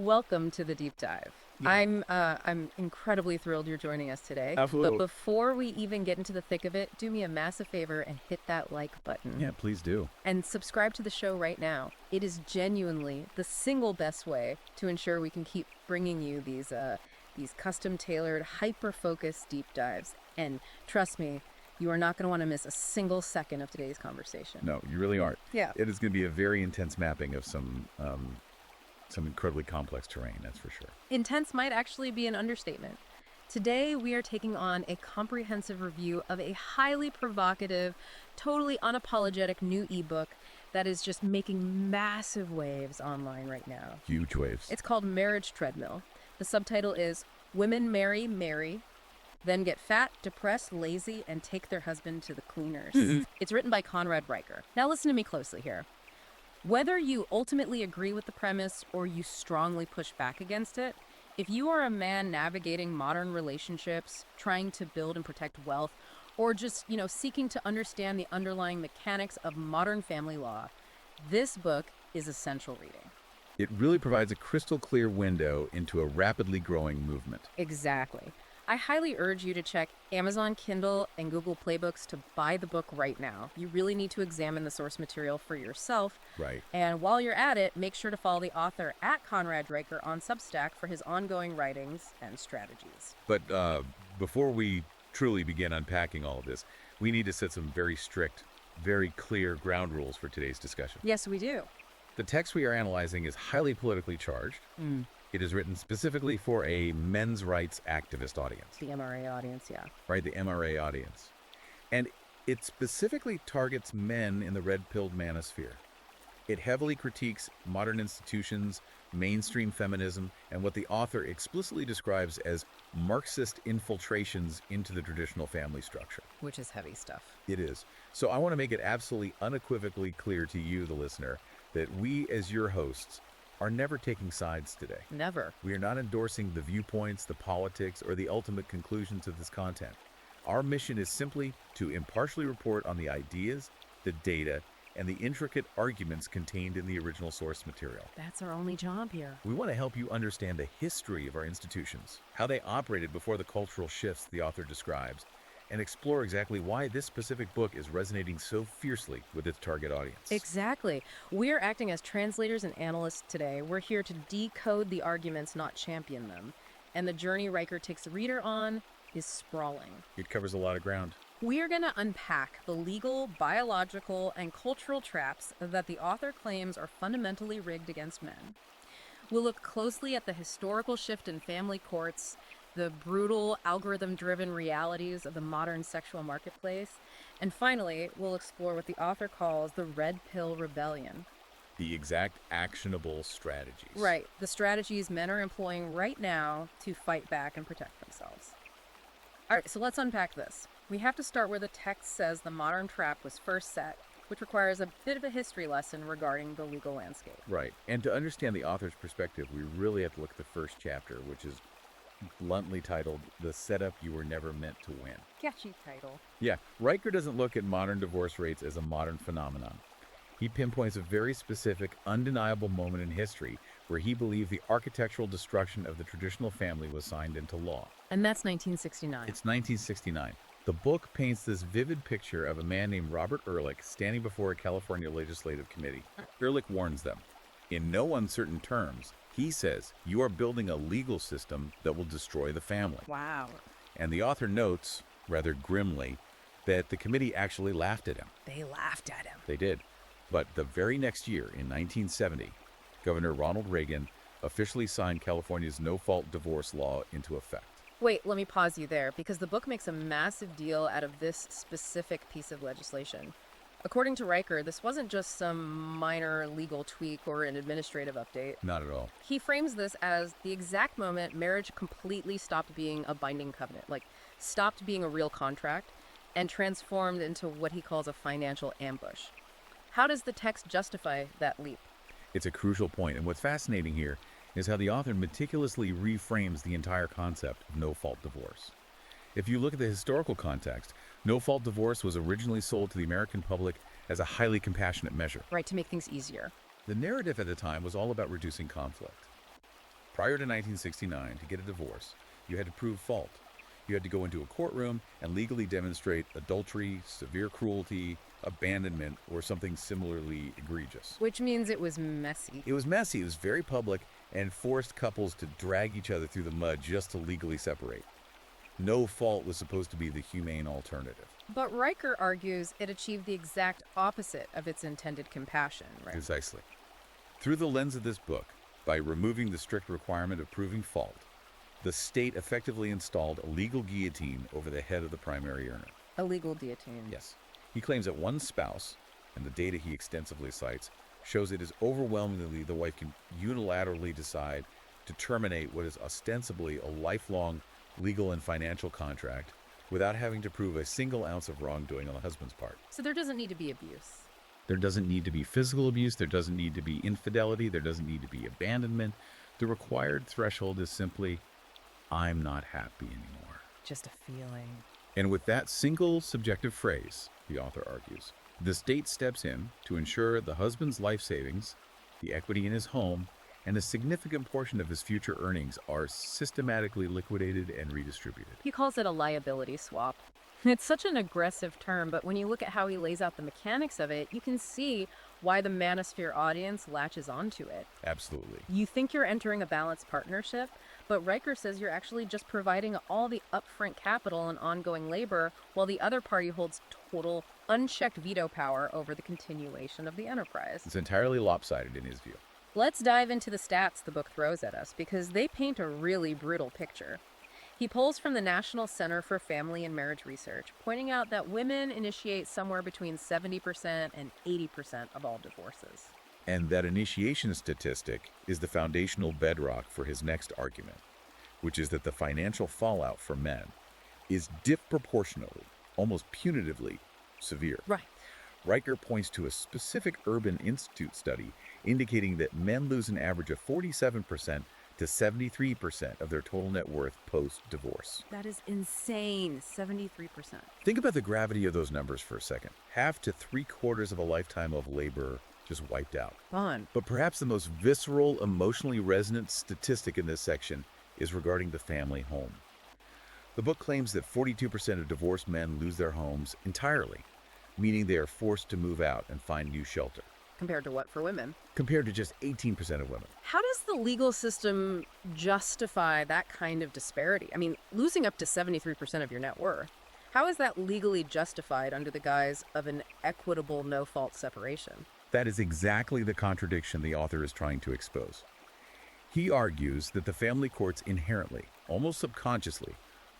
welcome to the deep dive. Yeah. I'm incredibly thrilled you're joining us today. Absolutely. But before we even get into the thick of it, do me a massive favor and hit that like button. Yeah, please do. And subscribe to the show right now. It is genuinely the single best way to ensure we can keep bringing you these custom-tailored, hyper-focused deep dives. And trust me, you are not going to want to miss a single second of today's conversation. No, you really aren't. Yeah. It is going to be a very intense mapping of some incredibly complex terrain, that's for sure. Intense might actually be an understatement. Today, we are taking on a comprehensive review of a highly provocative, totally unapologetic new ebook that is just making massive waves online right now. Huge waves. It's called Marriage Treadmill. The subtitle is Women Marry, then get fat, depressed, lazy, and take their husband to the cleaners. It's written by Conrad Reicher. Now listen to me closely here. Whether you ultimately agree with the premise or you strongly push back against it, if you are a man navigating modern relationships, trying to build and protect wealth, or just, seeking to understand the underlying mechanics of modern family law, this book is essential reading. It really provides a crystal clear window into a rapidly growing movement. Exactly. I highly urge you to check Amazon Kindle and Google Playbooks to buy the book right now. You really need to examine the source material for yourself. Right. And while you're at it, make sure to follow the author at Conrad Reicher on Substack for his ongoing writings and strategies. But before we truly begin unpacking all of this, we need to set some very strict, very clear ground rules for today's discussion. Yes, we do. The text we are analyzing is highly politically charged. It is written specifically for a men's rights activist audience. The MRA audience, yeah. Right, the MRA audience. And it specifically targets men in the red-pilled manosphere. It heavily critiques modern institutions, mainstream feminism, and what the author explicitly describes as Marxist infiltrations into the traditional family structure. Which is heavy stuff. It is. So I want to make it absolutely unequivocally clear to you, the listener, that we as your hosts are never taking sides today. Never. We are not endorsing the viewpoints, the politics, or the ultimate conclusions of this content. Our mission is simply to impartially report on the ideas, the data, and the intricate arguments contained in the original source material. That's our only job here. We want to help you understand the history of our institutions, how they operated before the cultural shifts the author describes, and explore exactly why this specific book is resonating so fiercely with its target audience. Exactly. We're acting as translators and analysts today. We're here to decode the arguments, not champion them. And the journey Reicher takes the reader on is sprawling. It covers a lot of ground. We are going to unpack the legal, biological, and cultural traps that the author claims are fundamentally rigged against men. We'll look closely at the historical shift in family courts, the brutal, algorithm-driven realities of the modern sexual marketplace, and finally, we'll explore what the author calls the red pill rebellion. The exact actionable strategies. Right, the strategies men are employing right now to fight back and protect themselves. All right, so let's unpack this. We have to start where the text says the modern trap was first set, which requires a bit of a history lesson regarding the legal landscape. Right, and to understand the author's perspective, we really have to look at the first chapter, which is bluntly titled, The Setup You Were Never Meant to Win. Catchy title. Yeah, Reicher doesn't look at modern divorce rates as a modern phenomenon. He pinpoints a very specific, undeniable moment in history where he believed the architectural destruction of the traditional family was signed into law. And that's 1969. It's 1969. The book paints this vivid picture of a man named Robert Ehrlich standing before a California legislative committee. Ehrlich warns them. In no uncertain terms, he says, you are building a legal system that will destroy the family. Wow. And the author notes, rather grimly, that the committee actually laughed at him. They laughed at him. They did. But the very next year, in 1970, Governor Ronald Reagan officially signed California's no-fault divorce law into effect. Wait, let me pause you there, because the book makes a massive deal out of this specific piece of legislation. According to Reicher, this wasn't just some minor legal tweak or an administrative update. Not at all. He frames this as the exact moment marriage completely stopped being a binding covenant, like stopped being a real contract, and transformed into what he calls a financial ambush. How does the text justify that leap? It's a crucial point, and what's fascinating here is how the author meticulously reframes the entire concept of no-fault divorce. If you look at the historical context, no-fault divorce was originally sold to the American public as a highly compassionate measure. Right, to make things easier. The narrative at the time was all about reducing conflict. Prior to 1969, to get a divorce, you had to prove fault. You had to go into a courtroom and legally demonstrate adultery, severe cruelty, abandonment, or something similarly egregious. Which means it was messy. It was messy, it was very public, and forced couples to drag each other through the mud just to legally separate. No fault was supposed to be the humane alternative. But Riker argues it achieved the exact opposite of its intended compassion, right? Precisely. Through the lens of this book, by removing the strict requirement of proving fault, the state effectively installed a legal guillotine over the head of the primary earner. A legal guillotine. Yes. He claims that one spouse, and the data he extensively cites, shows it is overwhelmingly the wife can unilaterally decide to terminate what is ostensibly a lifelong legal and financial contract without having to prove a single ounce of wrongdoing on the husband's part. So there doesn't need to be abuse. There doesn't need to be physical abuse, there doesn't need to be infidelity, there doesn't need to be abandonment. The required threshold is simply, I'm not happy anymore. Just a feeling. And with that single subjective phrase, the author argues, the state steps in to ensure the husband's life savings, the equity in his home, and a significant portion of his future earnings are systematically liquidated and redistributed. He calls it a liability swap. It's such an aggressive term, but when you look at how he lays out the mechanics of it, you can see why the manosphere audience latches onto it. Absolutely. You think you're entering a balanced partnership, but Riker says you're actually just providing all the upfront capital and ongoing labor, while the other party holds total, unchecked veto power over the continuation of the enterprise. It's entirely lopsided in his view. Let's dive into the stats the book throws at us, because they paint a really brutal picture. He pulls from the National Center for Family and Marriage Research, pointing out that women initiate somewhere between 70% and 80% of all divorces. And that initiation statistic is the foundational bedrock for his next argument, which is that the financial fallout for men is disproportionately, almost punitively, severe. Right. Riker points to a specific Urban Institute study indicating that men lose an average of 47% to 73% of their total net worth post-divorce. That is insane, 73%. Think about the gravity of those numbers for a second. Half to three-quarters of a lifetime of labor just wiped out. Fun. But perhaps the most visceral, emotionally resonant statistic in this section is regarding the family home. The book claims that 42% of divorced men lose their homes entirely, meaning they are forced to move out and find new shelter. Compared to what for women? Compared to just 18% of women. How does the legal system justify that kind of disparity? I mean, losing up to 73% of your net worth. How is that legally justified under the guise of an equitable no-fault separation? That is exactly the contradiction the author is trying to expose. He argues that the family courts inherently, almost subconsciously,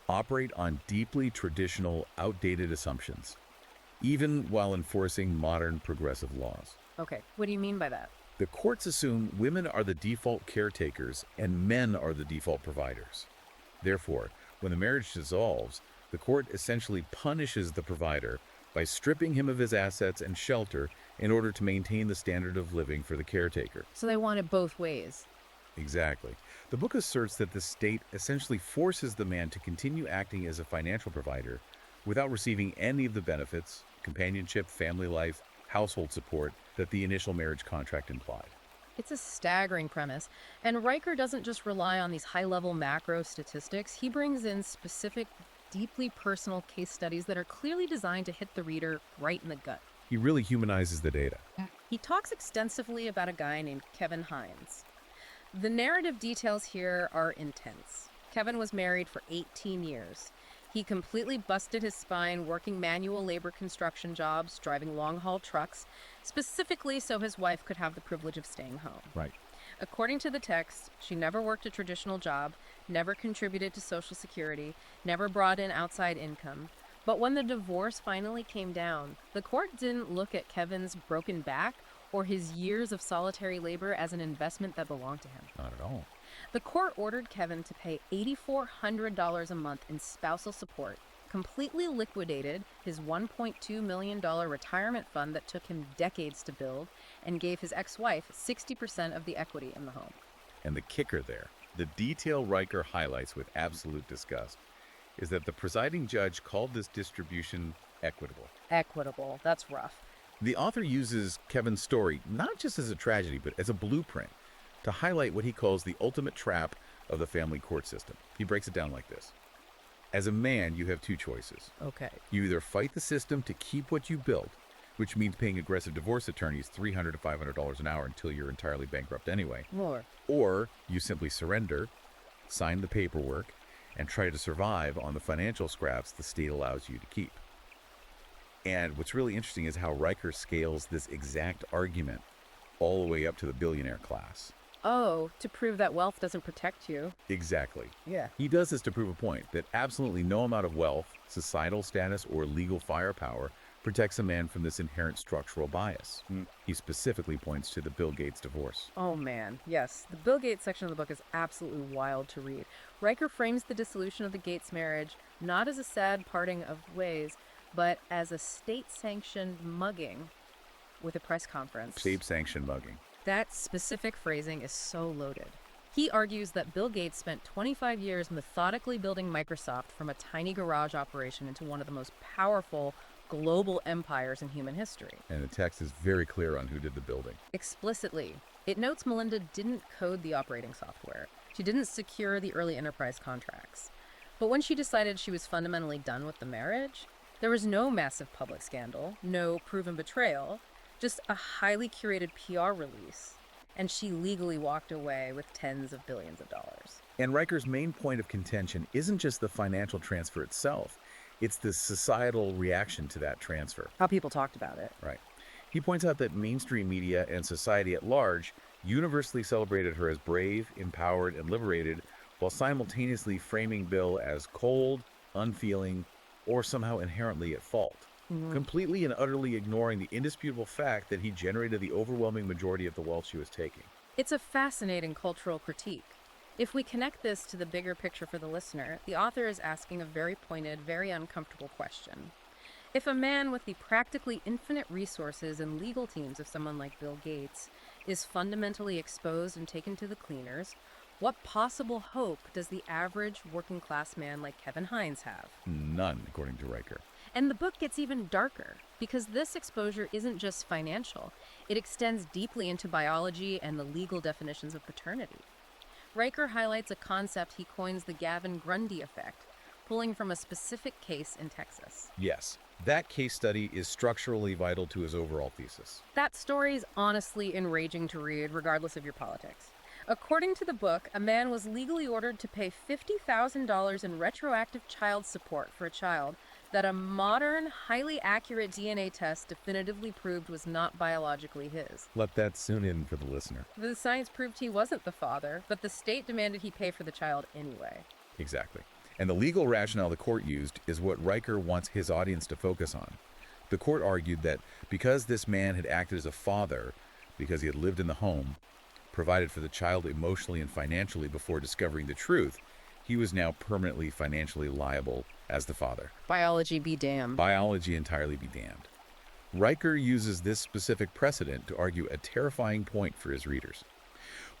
operate on deeply traditional, outdated assumptions, even while enforcing modern progressive laws. Okay, what do you mean by that? The courts assume women are the default caretakers and men are the default providers. Therefore, when the marriage dissolves, the court essentially punishes the provider by stripping him of his assets and shelter in order to maintain the standard of living for the caretaker. So they want it both ways. Exactly. The book asserts that the state essentially forces the man to continue acting as a financial provider without receiving any of the benefits, companionship, family life, household support that the initial marriage contract implied. It's a staggering premise, and Riker doesn't just rely on these high-level macro statistics. He brings in specific, deeply personal case studies that are clearly designed to hit the reader right in the gut. He really humanizes the data. He talks extensively about a guy named Kevin Hines. The narrative details here are intense. Kevin was married for 18 years. He completely busted his spine working manual labor construction jobs, driving long-haul trucks, specifically so his wife could have the privilege of staying home. Right. According to the text, she never worked a traditional job, never contributed to Social Security, never brought in outside income. But when the divorce finally came down, the court didn't look at Kevin's broken back or his years of solitary labor as an investment that belonged to him. Not at all. The court ordered Kevin to pay $8,400 a month in spousal support, completely liquidated his $1.2 million retirement fund that took him decades to build, and gave his ex-wife 60% of the equity in the home. And the kicker there, the detail Riker highlights with absolute disgust, is that the presiding judge called this distribution equitable. Equitable, that's rough. The author uses Kevin's story not just as a tragedy, but as a blueprint to highlight what he calls the ultimate trap of the family court system. He breaks it down like this. As a man, you have two choices. Okay. You either fight the system to keep what you built, which means paying aggressive divorce attorneys $300 to $500 an hour until you're entirely bankrupt anyway. More. Or you simply surrender, sign the paperwork, and try to survive on the financial scraps the state allows you to keep. And what's really interesting is how Riker scales this exact argument all the way up to the billionaire class. Oh, to prove that wealth doesn't protect you. Exactly. Yeah. He does this to prove a point that absolutely no amount of wealth, societal status, or legal firepower protects a man from this inherent structural bias. He specifically points to the Bill Gates divorce. Oh man, yes. The Bill Gates section of the book is absolutely wild to read. Riker frames the dissolution of the Gates marriage not as a sad parting of ways, but as a state-sanctioned mugging with a press conference. State-sanctioned mugging. That specific phrasing is so loaded. He argues that Bill Gates spent 25 years methodically building Microsoft from a tiny garage operation into one of the most powerful global empires in human history. And the text is very clear on who did the building. Explicitly, it notes Melinda didn't code the operating software. She didn't secure the early enterprise contracts. But when she decided she was fundamentally done with the marriage, there was no massive public scandal, no proven betrayal, just a highly curated PR release. And she legally walked away with tens of billions of dollars. And Riker's main point of contention isn't just the financial transfer itself, it's the societal reaction to that transfer. How people talked about it. Right. He points out that mainstream media and society at large universally celebrated her as brave, empowered, and liberated, while simultaneously framing Bill as cold, unfeeling, or somehow inherently at fault. Completely and utterly ignoring the indisputable fact that he generated the overwhelming majority of the wealth she was taking. It's a fascinating cultural critique. If we connect this to the bigger picture for the listener, the author is asking a very pointed, very uncomfortable question. If a man with the practically infinite resources and legal teams of someone like Bill Gates is fundamentally exposed and taken to the cleaners, what possible hope does the average working class man like Kevin Hines have? None, according to Riker. And the book gets even darker, because this exposure isn't just financial. It extends deeply into biology and the legal definitions of paternity. Riker highlights a concept he coins the Gavin Grundy effect, pulling from a specific case in Texas. Yes, that case study is structurally vital to his overall thesis. That story's honestly enraging to read, regardless of your politics. According to the book, a man was legally ordered to pay $50,000 in retroactive child support for a child that a modern, highly accurate DNA test definitively proved was not biologically his. Let that soon in for the listener. The science proved he wasn't the father, but the state demanded he pay for the child anyway. Exactly. And the legal rationale the court used is what Riker wants his audience to focus on. The court argued that because this man had acted as a father, because he had lived in the home, provided for the child emotionally and financially before discovering the truth, he was now permanently financially liable as the father. Biology be damned. Biology entirely be damned. Riker uses this specific precedent to argue a terrifying point for his readers.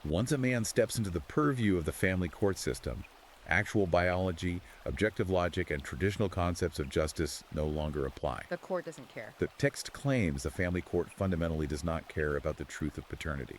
Once a man steps into the purview of the family court system, actual biology, objective logic, and traditional concepts of justice no longer apply. The court doesn't care. The text claims the family court fundamentally does not care about the truth of paternity.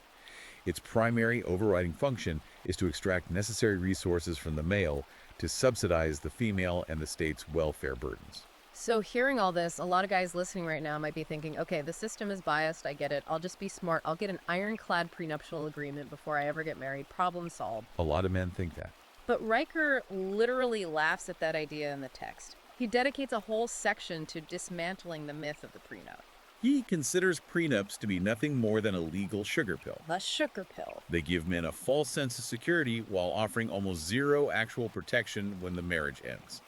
Its primary overriding function is to extract necessary resources from the male to subsidize the female and the state's welfare burdens. So hearing all this, a lot of guys listening right now might be thinking, okay, the system is biased, I get it. I'll just be smart. I'll get an ironclad prenuptial agreement before I ever get married. Problem solved. A lot of men think that. But Riker literally laughs at that idea in the text. He dedicates a whole section to dismantling the myth of the prenup. He considers prenups to be nothing more than a legal sugar pill. The sugar pill. They give men a false sense of security while offering almost zero actual protection when the marriage ends.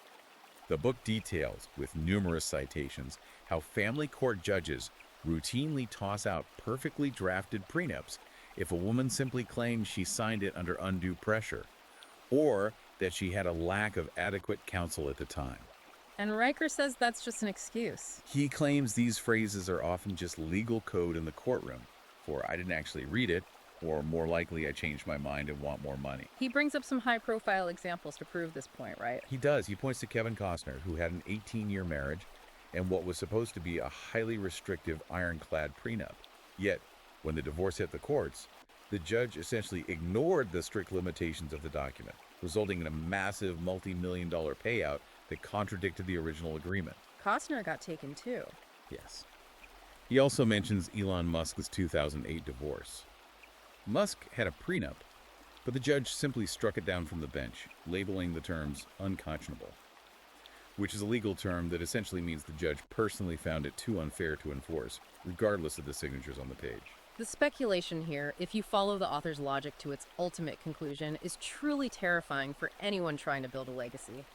The book details, with numerous citations, how family court judges routinely toss out perfectly drafted prenups if a woman simply claims she signed it under undue pressure, or that she had a lack of adequate counsel at the time. And Riker says that's just an excuse. He claims these phrases are often just legal code in the courtroom, for I didn't actually read it, or more likely I changed my mind and want more money. He brings up some high-profile examples to prove this point, right? He does. He points to Kevin Costner, who had an 18-year marriage and what was supposed to be a highly restrictive ironclad prenup. Yet, when the divorce hit the courts, The judge essentially ignored the strict limitations of the document, resulting in a massive multi-million-dollar payout that contradicted the original agreement. Costner got taken too. Yes. He also mentions Elon Musk's 2008 divorce. Musk had a prenup, but the judge simply struck it down from the bench, labeling the terms unconscionable, which is a legal term that essentially means the judge personally found it too unfair to enforce, regardless of the signatures on the page. The speculation here, if you follow the author's logic to its ultimate conclusion, is truly terrifying for anyone trying to build a legacy.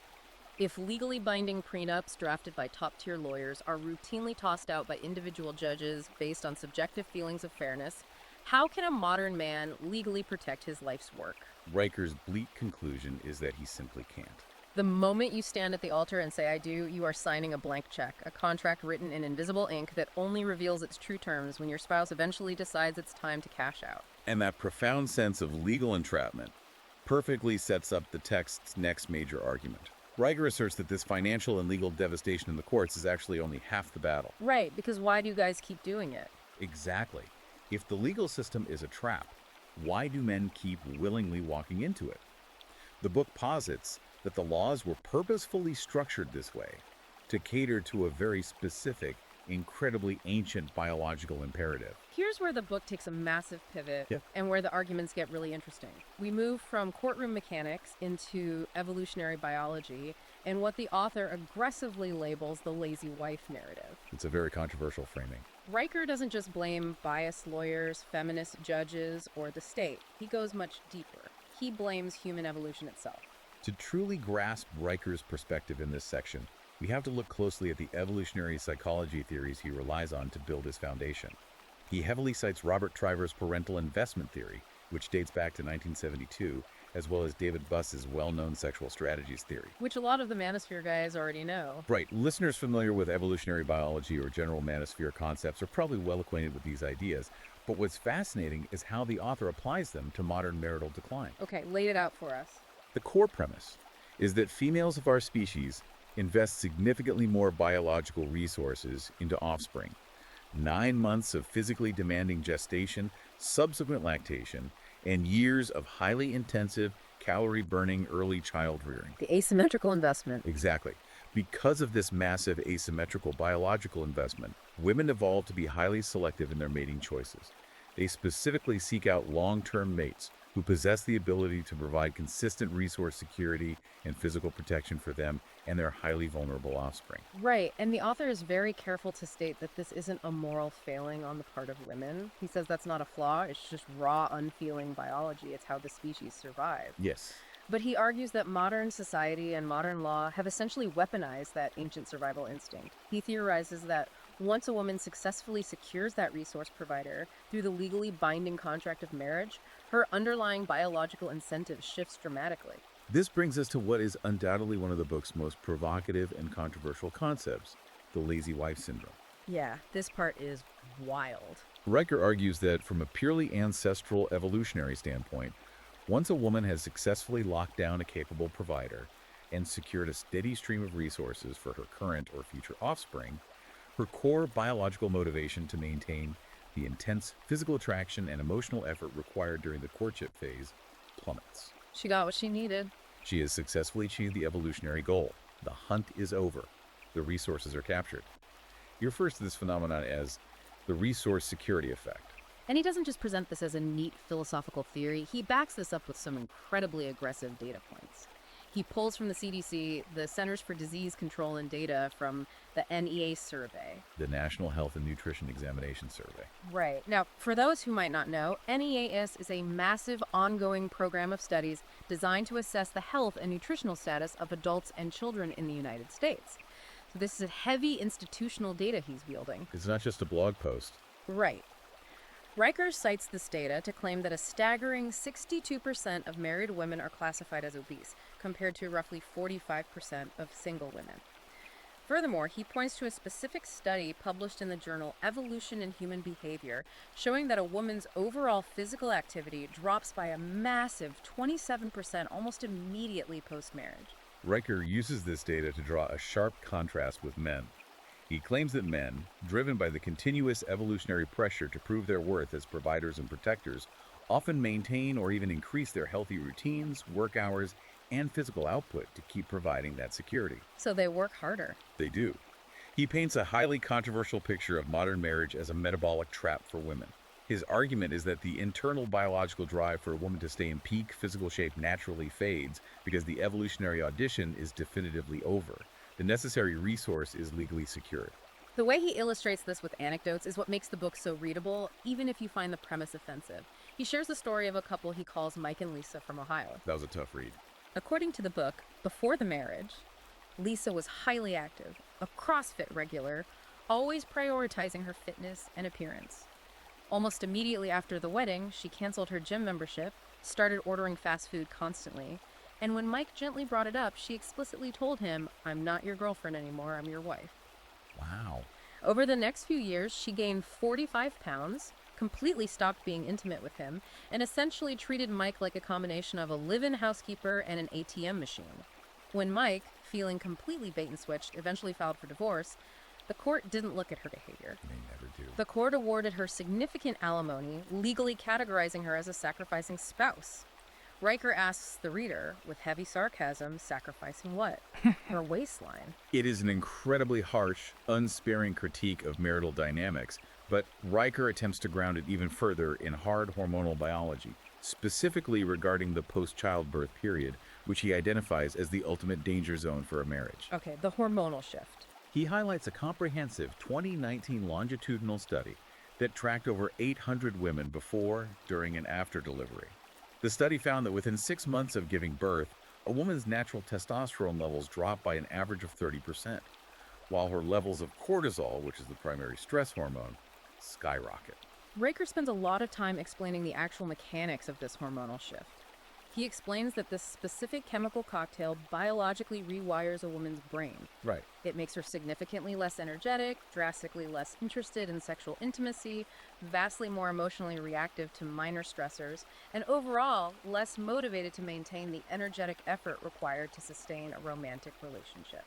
If legally binding prenups drafted by top-tier lawyers are routinely tossed out by individual judges based on subjective feelings of fairness, how can a modern man legally protect his life's work? Riker's bleak conclusion is that he simply can't. The moment you stand at the altar and say, "I do," you are signing a blank check, a contract written in invisible ink that only reveals its true terms when your spouse eventually decides it's time to cash out. And that profound sense of legal entrapment perfectly sets up the text's next major argument. Riker asserts that this financial and legal devastation in the courts is actually only half the battle. Right, because why do you guys keep doing it? Exactly. If the legal system is a trap, why do men keep willingly walking into it? The book posits that the laws were purposefully structured this way to cater to a very specific, incredibly ancient biological imperative. Here's where the book takes a massive pivot Yep. and where the arguments get really interesting. We move from courtroom mechanics into evolutionary biology and what the author aggressively labels the lazy wife narrative. It's a very controversial framing. Riker doesn't just blame biased lawyers, feminist judges, or the state. He goes much deeper. He blames human evolution itself. To truly grasp Riker's perspective in this section, we have to look closely at the evolutionary psychology theories he relies on to build his foundation. He heavily cites Robert Triver's parental investment theory, which dates back to 1972, as well as David Buss's well-known sexual strategies theory. Which a lot of the manosphere guys already know. Right, listeners familiar with evolutionary biology or general manosphere concepts are probably well acquainted with these ideas, but what's fascinating is how the author applies them to modern marital decline. Okay, lay it out for us. The core premise is that females of our species invest significantly more biological resources into offspring. 9 months of physically demanding gestation, subsequent lactation, and years of highly intensive, calorie-burning early child rearing. The asymmetrical investment. Exactly. Because of this massive asymmetrical biological investment, women evolve to be highly selective in their mating choices. They specifically seek out long-term mates who possess the ability to provide consistent resource security and physical protection for them and their highly vulnerable offspring. Right, and the author is very careful to state that this isn't a moral failing on the part of women. He says that's not a flaw, it's just raw, unfeeling biology. It's how the species survived. Yes. But he argues that modern society and modern law have essentially weaponized that ancient survival instinct. He theorizes that once a woman successfully secures that resource provider through the legally binding contract of marriage, her underlying biological incentive shifts dramatically. This brings us to what is undoubtedly one of the book's most provocative and controversial concepts, the lazy wife syndrome. Yeah, this part is wild. Riker argues that from a purely ancestral evolutionary standpoint, once a woman has successfully locked down a capable provider and secured a steady stream of resources for her current or future offspring, her core biological motivation to maintain the intense physical attraction and emotional effort required during the courtship phase plummets. She got what she needed. She has successfully achieved the evolutionary goal. The hunt is over. The resources are captured. He refers to this phenomenon as the resource security effect. And he doesn't just present this as a neat philosophical theory, he backs this up with some incredibly aggressive data points. He pulls from the CDC, the Centers for Disease Control and data from the NEAS survey. The National Health and Nutrition Examination Survey. Right. Now, for those who might not know, NEAS is a massive ongoing program of studies designed to assess the health and nutritional status of adults and children in the United States. So this is heavy institutional data he's wielding. It's not just a blog post. Right. Riker cites this data to claim that a staggering 62% of married women are classified as obese, compared to roughly 45% of single women. Furthermore, he points to a specific study published in the journal Evolution in Human Behavior, showing that a woman's overall physical activity drops by a massive 27% almost immediately post-marriage. Riker uses this data to draw a sharp contrast with men. He claims that men, driven by the continuous evolutionary pressure to prove their worth as providers and protectors, often maintain or even increase their healthy routines, work hours, and physical output to keep providing that security. So they work harder. They do. He paints a highly controversial picture of modern marriage as a metabolic trap for women. His argument is that the internal biological drive for a woman to stay in peak physical shape naturally fades because the evolutionary audition is definitively over. The necessary resource is legally secured. The way he illustrates this with anecdotes is what makes the book so readable, even if you find the premise offensive. He shares the story of a couple he calls Mike and Lisa from Ohio. That was a tough read. According to the book, before the marriage, Lisa was highly active, a CrossFit regular, always prioritizing her fitness and appearance. Almost immediately after the wedding, she canceled her gym membership, started ordering fast food constantly, and when Mike gently brought it up, she explicitly told him, "I'm not your girlfriend anymore, I'm your wife." Wow. Over the next few years, she gained 45 pounds, completely stopped being intimate with him, and essentially treated Mike like a combination of a live-in housekeeper and an ATM machine. When Mike, feeling completely bait and switched, eventually filed for divorce, the court didn't look at her behavior. They never do. The court awarded her significant alimony, legally categorizing her as a sacrificing spouse. Riker asks the reader, with heavy sarcasm, sacrificing what? Her waistline. It is an incredibly harsh, unsparing critique of marital dynamics, but Riker attempts to ground it even further in hard hormonal biology, specifically regarding the post-childbirth period, which he identifies as the ultimate danger zone for a marriage. Okay, the hormonal shift. He highlights a comprehensive 2019 longitudinal study that tracked over 800 women before, during, and after delivery. The study found that within 6 months of giving birth, a woman's natural testosterone levels drop by an average of 30%, while her levels of cortisol, which is the primary stress hormone, skyrocket. Riker spends a lot of time explaining the actual mechanics of this hormonal shift. He explains that this specific chemical cocktail biologically rewires a woman's brain. Right. It makes her significantly less energetic, drastically less interested in sexual intimacy, vastly more emotionally reactive to minor stressors, and overall less motivated to maintain the energetic effort required to sustain a romantic relationship.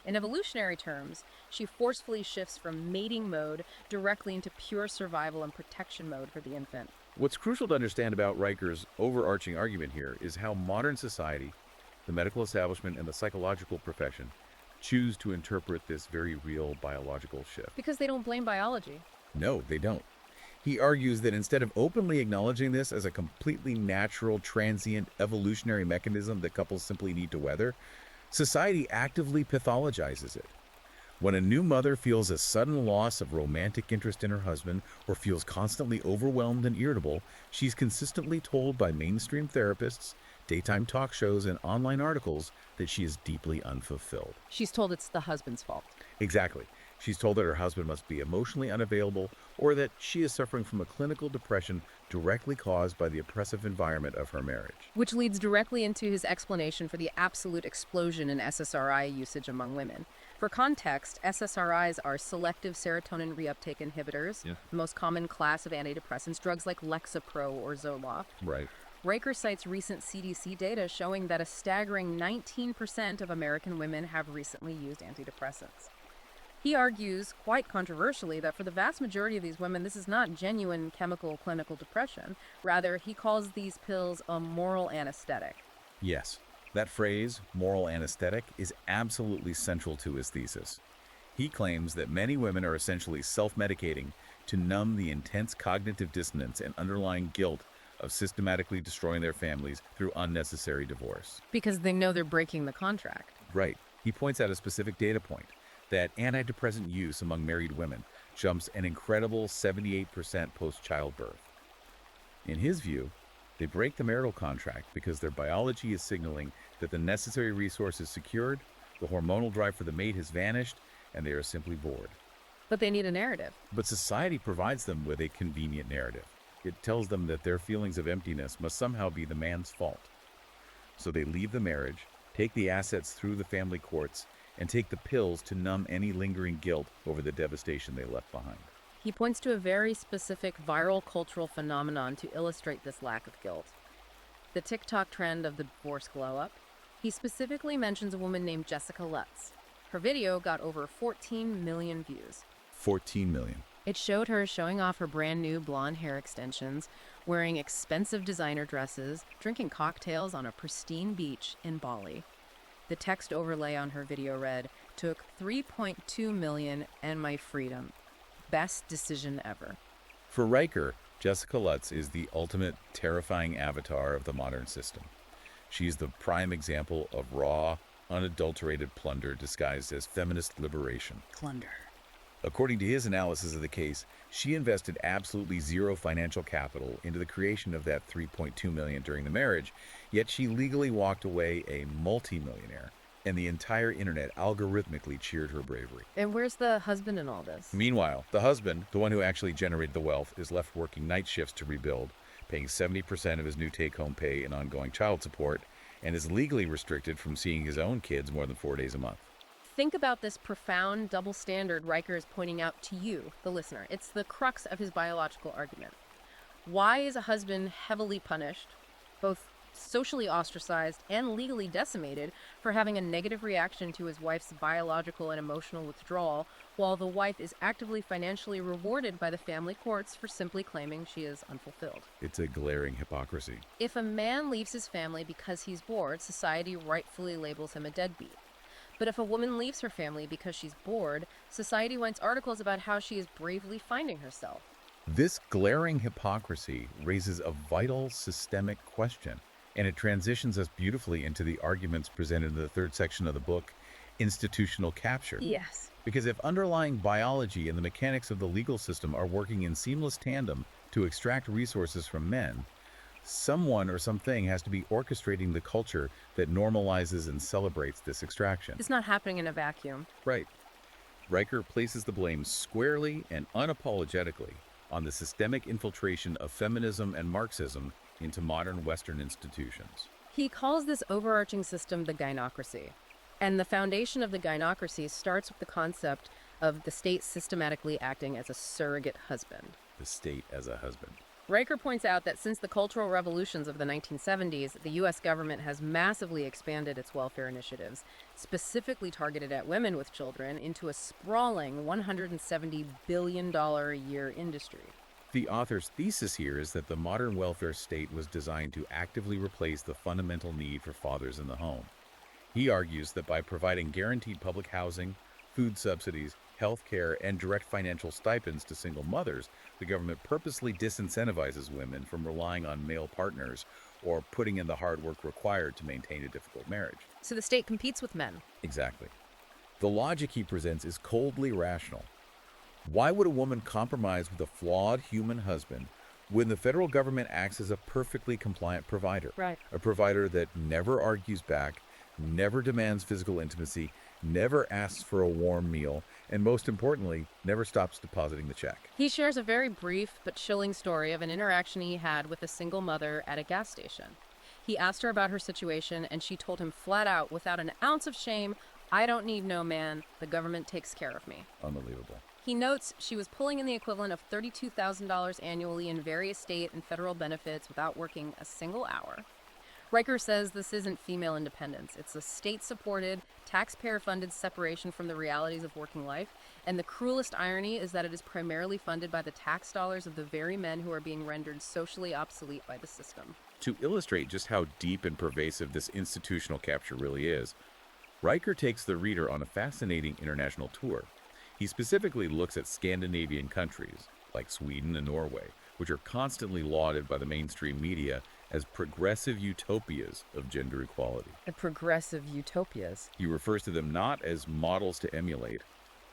In evolutionary terms, she forcefully shifts from mating mode directly into pure survival and protection mode for the infant. What's crucial to understand about Riker's overarching argument here is how modern society, the medical establishment, and the psychological profession choose to interpret this very real biological shift. Because they don't blame biology. No, they don't. He argues that instead of openly acknowledging this as a completely natural, transient, evolutionary mechanism that couples simply need to weather, society actively pathologizes it. When a new mother feels a sudden loss of romantic interest in her husband or feels constantly overwhelmed and irritable, she's consistently told by mainstream therapists, daytime talk shows, and online articles that she is deeply unfulfilled. She's told it's the husband's fault. Exactly. She's told that her husband must be emotionally unavailable or that she is suffering from a clinical depression directly caused by the oppressive environment of her marriage. Which leads directly into his explanation for the absolute explosion in SSRI usage among women. For context, SSRIs are selective serotonin reuptake inhibitors, the most common class of antidepressants, drugs like Lexapro or Zoloft. Right. Riker cites recent CDC data showing that a staggering 19% of American women have recently used antidepressants. He argues, quite controversially, that for the vast majority of these women, this is not genuine chemical clinical depression. Rather, he calls these pills a moral anesthetic. Yes, that phrase, moral anesthetic, is absolutely central to his thesis. He claims that many women are essentially self-medicating to numb the intense cognitive dissonance and underlying guilt of systematically destroying their families through unnecessary divorce. Because they know they're breaking the contract. Right. He points out a specific data point, that antidepressant use among married women jumps an incredible 78% post-childbirth. In his view, they break the marital contract because their biology is signaling that the necessary resource is secured, the hormonal drive for the mate has vanished, and they are simply bored. But they need a narrative. But society provides them with a convenient narrative. It tells them that their feelings of emptiness must somehow be the man's fault. So they leave the marriage, take the assets through the family courts, and take the pills to numb any lingering guilt over the devastation they left behind. He points to a very specific viral cultural phenomenon to illustrate this lack of guilt. The TikTok trend of the divorce glow-up. He specifically mentions a woman named Jessica Lutz. Her video got over 14 million views. 14 million. It showed her showing off her brand new blonde hair extensions, wearing expensive designer dresses, drinking cocktails on a pristine beach in Bali. The text overlay on her video read, "Took 3.2 million and my freedom. Best decision ever." For Riker, Jessica Lutz is the ultimate terrifying avatar of the modern system. She's the prime example of raw, unadulterated plunder disguised as feminist liberation. Plunder. According to his analysis of the case, she invested absolutely zero financial capital into the creation of that 3.2 million during the marriage, yet she legally walked away a multimillionaire, and the entire internet algorithmically cheered her bravery. And where's the husband in all this? Meanwhile, the husband, the one who actually generated the wealth, is left working night shifts to rebuild, paying 70% of his new take-home pay in ongoing child support, and is legally restricted from seeing his own kids more than 4 days a month. Think about this profound double standard Riker is pointing out to you, the listener. It's the crux of his biological argument. Why is a husband heavily punished, both socially ostracized and legally decimated, for having a negative reaction to his wife's biological and emotional withdrawal, while the wife is actively financially rewarded by the family courts for simply claiming she is unfulfilled? It's a glaring hypocrisy. If a man leaves his family because he's bored, society rightfully labels him a deadbeat. But if a woman leaves her family because she's bored, society writes articles about how she is bravely finding herself. This glaring hypocrisy raises a vital systemic question, and it transitions us beautifully into the arguments presented in the third section of the book, Institutional Capture. Yes. Because if underlying biology and the mechanics of the legal system are working in seamless tandem to extract resources from men, someone or something has to be orchestrating the culture that normalizes and celebrates this extraction. It's not happening in a vacuum. Right. Riker places the blame squarely and unapologetically on the systemic infiltration of feminism and Marxism into modern Western institutions. He calls this overarching system the gynocracy. And the foundation of the gynocracy starts with the concept of the state systematically acting as a surrogate husband. The state as a husband. Riker points out that since the cultural revolutions of the 1970s, the U.S. government has massively expanded its welfare initiatives, specifically targeted at women with children, into a sprawling $170 billion a year industry. The author's thesis here is that the modern welfare state was designed to actively replace the fundamental need for fathers in the home. He argues that by providing guaranteed public housing, food subsidies, health care, and direct financial stipends to single mothers, the government purposely disincentivizes women from relying on male partners or putting in the hard work required to maintain a difficult marriage. So the state competes with men. Exactly. The logic he presents is coldly rational. Why would a woman compromise with a flawed human husband when the federal government acts as a perfectly compliant provider? Right. A provider that never argues back, never demands physical intimacy, never asks for a warm meal, and most importantly, never stops depositing the check. He shares a very brief but chilling story of an interaction he had with a single mother at a gas station. He asked her about her situation, and she told him flat out, without an ounce of shame, "I don't need no man. The government takes care of me." Unbelievable. He notes she was pulling in the equivalent of $32,000 annually in various state and federal benefits without working a single hour. Riker says this isn't female independence. It's a state-supported, taxpayer-funded separation from the realities of working life, and the cruelest irony is that it is primarily funded by the tax dollars of the very men who are being rendered socially obsolete by the system. To illustrate just how deep and pervasive this institutional capture really is, Riker takes the reader on a fascinating international tour. He specifically looks at Scandinavian countries, like Sweden and Norway, which are constantly lauded by the mainstream media as progressive utopias of gender equality. The progressive utopias. He refers to them not as models to emulate,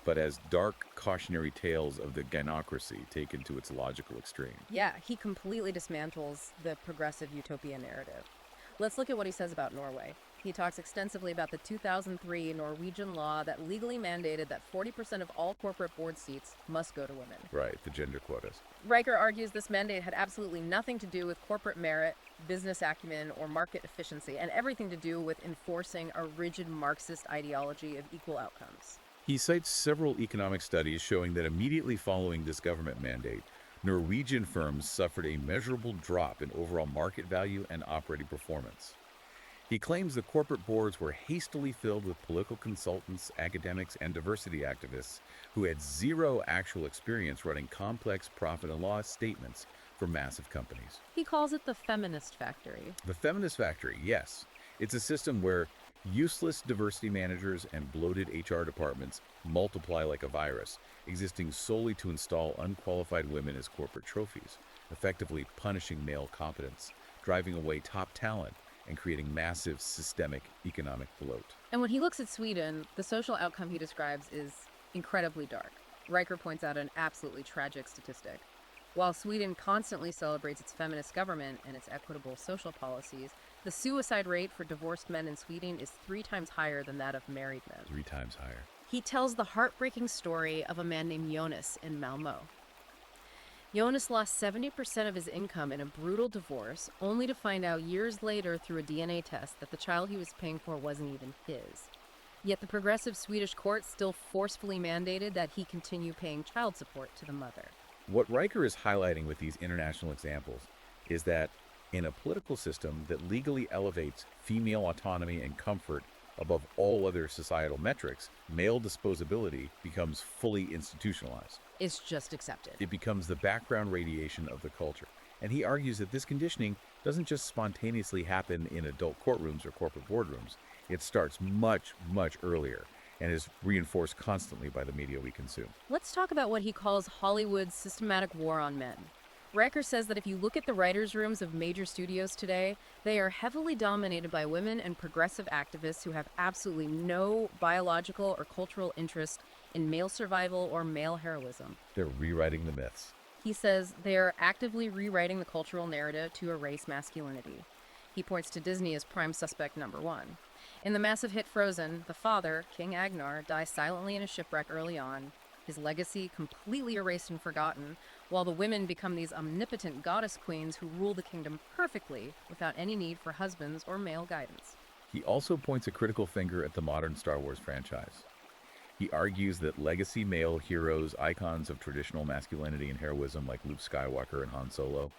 but as dark cautionary tales of the gynocracy taken to its logical extreme. Yeah, he completely dismantles the progressive utopia narrative. Let's look at what he says about Norway. He talks extensively about the 2003 Norwegian law that legally mandated that 40% of all corporate board seats must go to women. Right, the gender quotas. Riker argues this mandate had absolutely nothing to do with corporate merit, business acumen, or market efficiency, and everything to do with enforcing a rigid Marxist ideology of equal outcomes. He cites several economic studies showing that immediately following this government mandate, Norwegian firms suffered a measurable drop in overall market value and operating performance. He claims the corporate boards were hastily filled with political consultants, academics, and diversity activists who had zero actual experience running complex profit and loss statements for massive companies. He calls it the feminist factory. The feminist factory, yes. It's a system where useless diversity managers and bloated HR departments multiply like a virus, existing solely to install unqualified women as corporate trophies, effectively punishing male competence, driving away top talent, and creating massive systemic economic bloat. And when he looks at Sweden, the social outcome he describes is incredibly dark. Riker points out an absolutely tragic statistic. While Sweden constantly celebrates its feminist government and its equitable social policies, the suicide rate for divorced men in Sweden is 3 times higher than that of married men. 3 times higher. He tells the heartbreaking story of a man named Jonas in Malmö. Jonas lost 70% of his income in a brutal divorce, only to find out years later through a DNA test that the child he was paying for wasn't even his. Yet the progressive Swedish court still forcefully mandated that he continue paying child support to the mother. What Riker is highlighting with these international examples is that in a political system that legally elevates female autonomy and comfort above all other societal metrics, male disposability becomes fully institutionalized. It's just accepted. It becomes the background radiation of the culture. And he argues that this conditioning doesn't just spontaneously happen in adult courtrooms or corporate boardrooms. It starts much, much earlier and is reinforced constantly by the media we consume. Let's talk about what he calls Hollywood's systematic war on men. Riker says that if you look at the writers' rooms of major studios today, they are heavily dominated by women and progressive activists who have absolutely no biological or cultural interest in male survival or male heroism. They're rewriting the myths. He says they are actively rewriting the cultural narrative to erase masculinity. He points to Disney as prime suspect number 1. In the massive hit Frozen, the father, King Agnar, dies silently in a shipwreck early on, his legacy completely erased and forgotten, while the women become these omnipotent goddess queens who rule the kingdom perfectly without any need for husbands or male guidance. He also points a critical finger at the modern Star Wars franchise. He argues that legacy male heroes, icons of traditional masculinity and heroism like Luke Skywalker and Han Solo,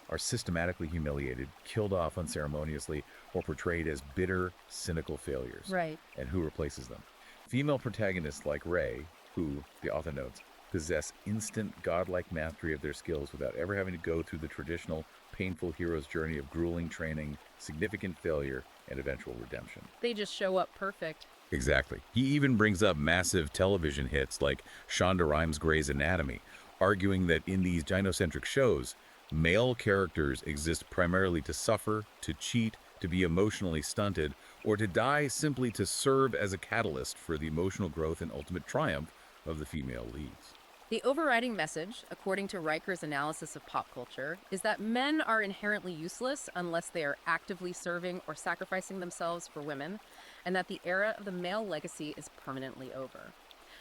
are systematically humiliated, killed off unceremoniously, or portrayed as bitter, cynical failures. Right. And who replaces them? Female protagonists like Rey, who, the author notes, possess instant godlike mastery of their skills without ever having to go through the traditional, painful hero's journey of grueling training, significant failure, and eventual redemption. They just show up perfect. Exactly. He even brings up massive television hits like Shonda Rhimes' Grey's Anatomy, arguing that in these gynocentric shows, male characters exist primarily to suffer, to cheat, to be emotionally stunted, or to die simply to serve as a catalyst for the emotional growth and ultimate triumph of the female leads. The overriding message, according to Riker's analysis of pop culture, is that men are inherently useless unless they are actively serving or sacrificing themselves for women, and that the era of the male legacy is permanently over.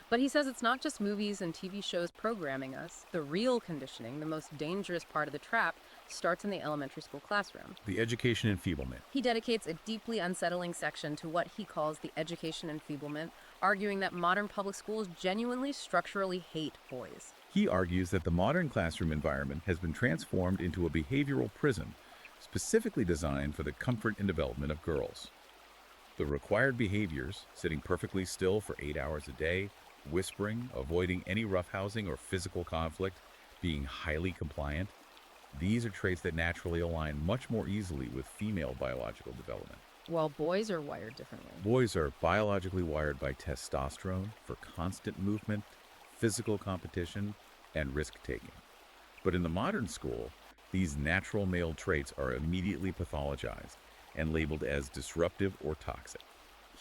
But he says it's not just movies and TV shows programming us. The real conditioning, the most dangerous part of the trap, starts in the elementary school classroom. The education enfeeblement. He dedicates a deeply unsettling section to what he calls the education enfeeblement, arguing that modern public schools genuinely structurally hate boys. He argues that the modern classroom environment has been transformed into a behavioral prison, specifically designed for the comfort and development of girls. The required behaviors, sitting perfectly still for 8 hours a day, whispering, avoiding any roughhousing or physical conflict, being highly compliant, these are traits that naturally align much more easily with female biological development. While boys are wired differently. Boys are biologically wired by testosterone for constant movement, physical competition, and risk-taking. But in the modern school, these natural male traits are immediately pathologized and labeled as disruptive or toxic.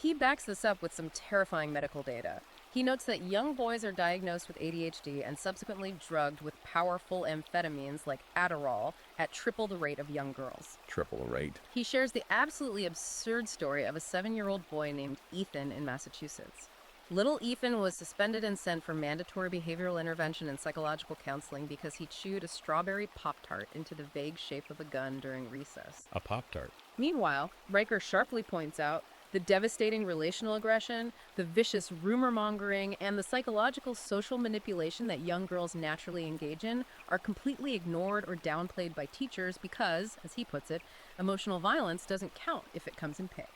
He backs this up with some terrifying medical data. He notes that young boys are diagnosed with ADHD and subsequently drugged with powerful amphetamines like Adderall at triple the rate of young girls. Triple the rate. He shares the absolutely absurd story of a 7-year-old boy named Ethan in Massachusetts. Little Ethan was suspended and sent for mandatory behavioral intervention and psychological counseling because he chewed a strawberry Pop-Tart into the vague shape of a gun during recess. A Pop-Tart. Meanwhile, Riker sharply points out The devastating relational aggression, the vicious rumor mongering, and the psychological social manipulation that young girls naturally engage in are completely ignored or downplayed by teachers because, as he puts it, emotional violence doesn't count if it comes in pink.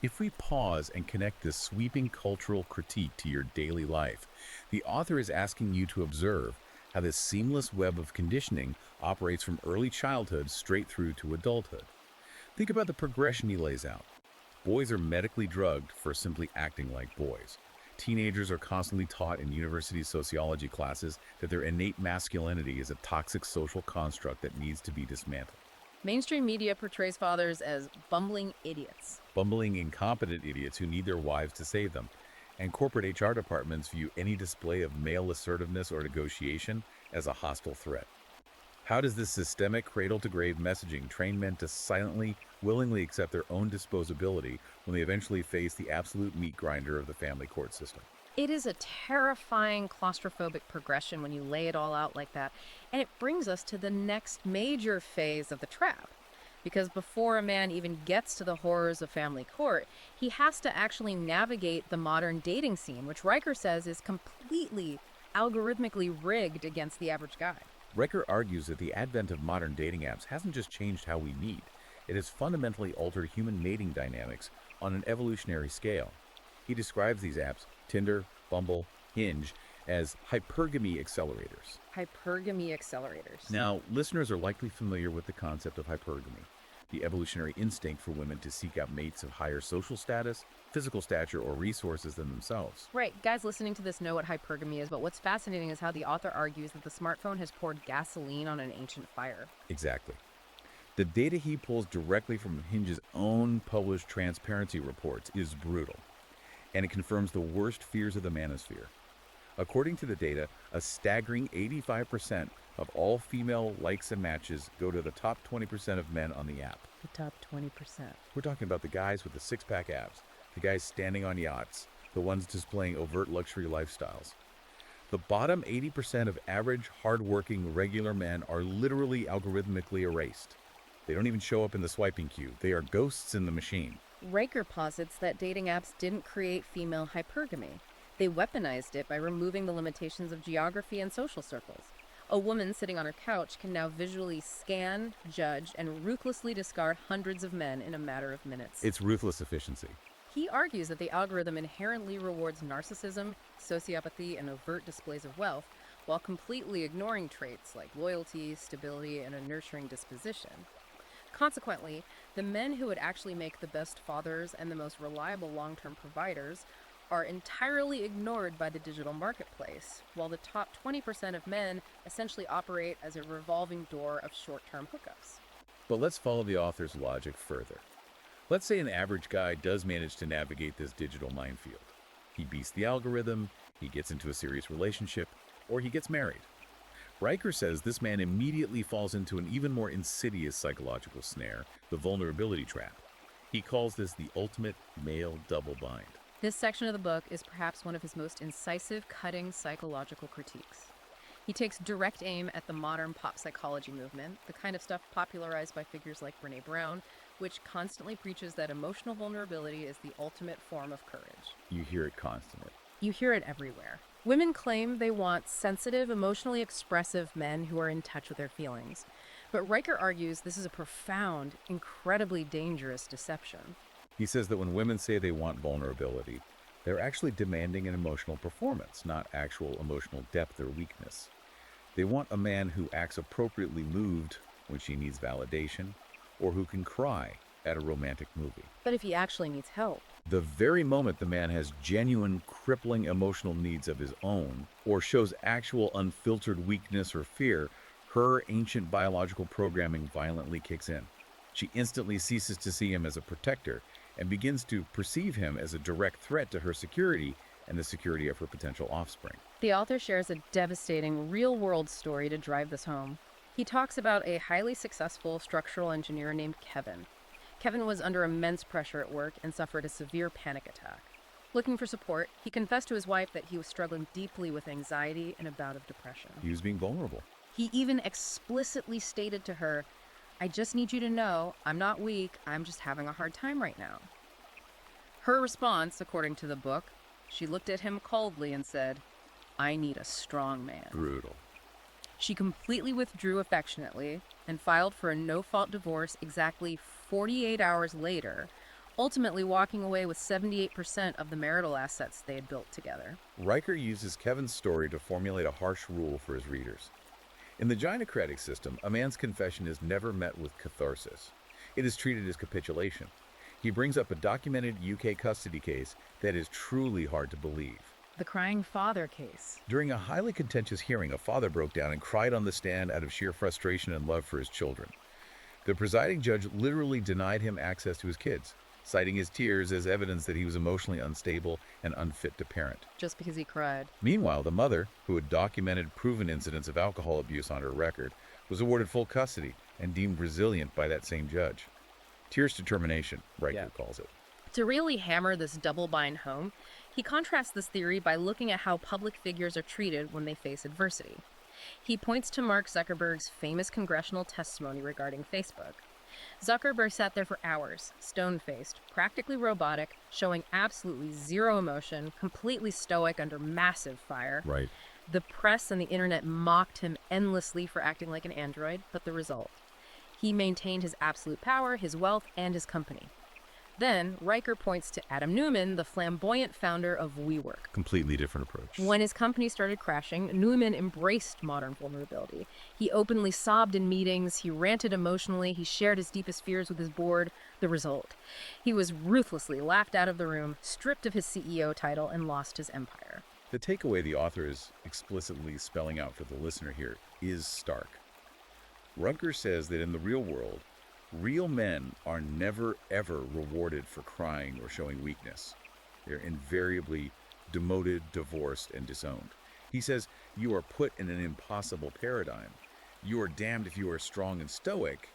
If we pause and connect this sweeping cultural critique to your daily life, the author is asking you to observe how this seamless web of conditioning operates from early childhood straight through to adulthood. Think about the progression he lays out. Boys are medically drugged for simply acting like boys. Teenagers are constantly taught in university sociology classes that their innate masculinity is a toxic social construct that needs to be dismantled. Mainstream media portrays fathers as bumbling idiots. Bumbling, incompetent idiots who need their wives to save them. And corporate HR departments view any display of male assertiveness or negotiation as a hostile threat. How does this systemic cradle-to-grave messaging train men to silently, willingly accept their own disposability when they eventually face the absolute meat grinder of the family court system? It is a terrifying claustrophobic progression when you lay it all out like that. And it brings us to the next major phase of the trap. Because before a man even gets to the horrors of family court, he has to actually navigate the modern dating scene, which Riker says is completely algorithmically rigged against the average guy. Riker argues that the advent of modern dating apps hasn't just changed how we meet, it has fundamentally altered human mating dynamics on an evolutionary scale. He describes these apps, Tinder, Bumble, Hinge, as hypergamy accelerators. Hypergamy accelerators. Now, listeners are likely familiar with the concept of hypergamy, the evolutionary instinct for women to seek out mates of higher social status, physical stature, or resources than themselves. Right, guys listening to this know what hypergamy is, but what's fascinating is how the author argues that the smartphone has poured gasoline on an ancient fire. Exactly. The data he pulls directly from Hinge's own published transparency reports is brutal, and it confirms the worst fears of the manosphere. According to the data, a staggering 85% of all female likes and matches go to the top 20% of men on the app. The top 20%. We're talking about the guys with the six-pack abs, the guys standing on yachts, the ones displaying overt luxury lifestyles. The bottom 80% of average, hard-working, regular men are literally algorithmically erased. They don't even show up in the swiping queue. They are ghosts in the machine. Riker posits that dating apps didn't create female hypergamy. They weaponized it by removing the limitations of geography and social circles. A woman sitting on her couch can now visually scan, judge, and ruthlessly discard hundreds of men in a matter of minutes. It's ruthless efficiency. He argues that the algorithm inherently rewards narcissism, sociopathy, and overt displays of wealth, while completely ignoring traits like loyalty, stability, and a nurturing disposition. Consequently, the men who would actually make the best fathers and the most reliable long-term providers are entirely ignored by the digital marketplace, while the top 20% of men essentially operate as a revolving door of short-term hookups. But let's follow the author's logic further. Let's say an average guy does manage to navigate this digital minefield. He beats the algorithm, he gets into a serious relationship, or he gets married. Riker says this man immediately falls into an even more insidious psychological snare, the vulnerability trap. He calls this the ultimate male double bind. This section of the book is perhaps one of his most incisive, cutting psychological critiques. He takes direct aim at the modern pop psychology movement, the kind of stuff popularized by figures like Brené Brown, which constantly preaches that emotional vulnerability is the ultimate form of courage. You hear it constantly. You hear it everywhere. Women claim they want sensitive, emotionally expressive men who are in touch with their feelings. But Riker argues this is a profound, incredibly dangerous deception. He says that when women say they want vulnerability, they're actually demanding an emotional performance, not actual emotional depth or weakness. They want a man who acts appropriately moved when she needs validation, or who can cry at a romantic movie. But if he actually needs help, the very moment the man has genuine, crippling emotional needs of his own, or shows actual unfiltered weakness or fear, her ancient biological programming violently kicks in. She instantly ceases to see him as a protector and begins to perceive him as a direct threat to her security and the security of her potential offspring. The author shares a devastating, real-world story to drive this home. He talks about a highly successful structural engineer named Kevin. Kevin was under immense pressure at work and suffered a severe panic attack. Looking for support, he confessed to his wife that he was struggling deeply with anxiety and a bout of depression. He was being vulnerable. He even explicitly stated to her, "I just need you to know I'm not weak, I'm just having a hard time right now." Her response, according to the book, she looked at him coldly and said, "I need a strong man." Brutal. She completely withdrew affectionately and filed for a no-fault divorce exactly 48 hours later, ultimately walking away with 78% of the marital assets they had built together. Riker uses Kevin's story to formulate a harsh rule for his readers. In the gynocentric system, a man's confession is never met with catharsis. It is treated as capitulation. He brings up a documented UK custody case that is truly hard to believe. The crying father case. During a highly contentious hearing, a father broke down and cried on the stand out of sheer frustration and love for his children. The presiding judge literally denied him access to his kids, citing his tears as evidence that he was emotionally unstable and unfit to parent. Just because he cried. Meanwhile, the mother, who had documented proven incidents of alcohol abuse on her record, was awarded full custody and deemed resilient by that same judge. Tears determination, Riker calls it. To really hammer this double bind home, he contrasts this theory by looking at how public figures are treated when they face adversity. He points to Mark Zuckerberg's famous congressional testimony regarding Facebook. Zuckerberg sat there for hours, stone-faced, practically robotic, showing absolutely zero emotion, completely stoic under massive fire. Right. The press and the internet mocked him endlessly for acting like an android, but the result? He maintained his absolute power, his wealth, and his company. Then, Riker points to Adam Neumann, the flamboyant founder of WeWork. Completely different approach. When his company started crashing, Neumann embraced modern vulnerability. He openly sobbed in meetings, he ranted emotionally, he shared his deepest fears with his board. The result? He was ruthlessly laughed out of the room, stripped of his CEO title, and lost his empire. The takeaway the author is explicitly spelling out for the listener here is stark. Riker says that in the real world, real men are never, ever rewarded for crying or showing weakness. They're invariably demoted, divorced, and disowned. He says, you are put in an impossible paradigm. You are damned if you are strong and stoic,